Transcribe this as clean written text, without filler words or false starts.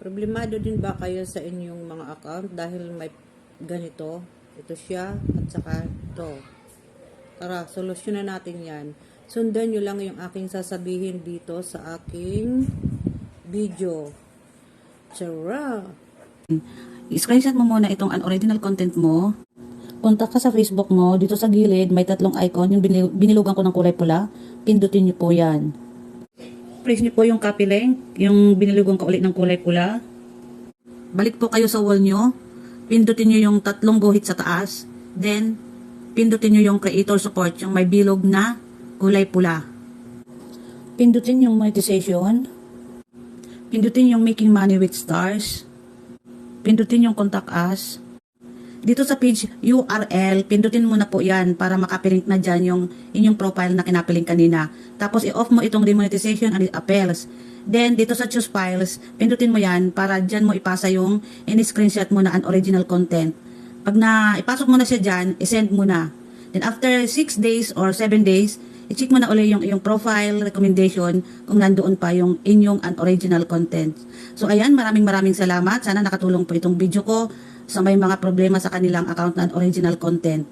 Problemado din ba kayo sa inyong mga account dahil may ganito? Ito siya at saka ito. Tara, solusyonan natin yan. Sundan nyo lang yung aking sasabihin dito sa aking video. Tara! I-screenshot mo muna itong unoriginal content mo. Punta ka sa Facebook mo. Dito sa gilid, may tatlong icon. Yung binilugan ko ng kulay pula. Pindutin nyo po yan. Press nyo po yung copy link. Yung binilugan ko ulit ng kulay pula. Balik po kayo sa wall nyo. Pindutin nyo yung tatlong guhit sa taas. Then, pindutin nyo yung creator support. Yung may bilog na kulay pula. Pindutin yung monetization. Pindutin yung making money with stars. Pindutin yung contact us. Dito sa page URL, pindutin mo na po yan para makapilink na dyan yung inyong profile na kinapilink kanina. Tapos i-off mo itong demonetization and appels. Then dito sa choose files, pindutin mo yan para dyan mo ipasa yung in-screenshot mo na unoriginal content. Pag ipasok mo na siya dyan, isend mo na. Then after 6 days or 7 days, i-check mo na ulit yung profile recommendation kung nandoon pa yung inyong unoriginal content. So ayan, maraming salamat. Sana nakatulong po itong video ko sa may mga problema sa kanilang account na original content.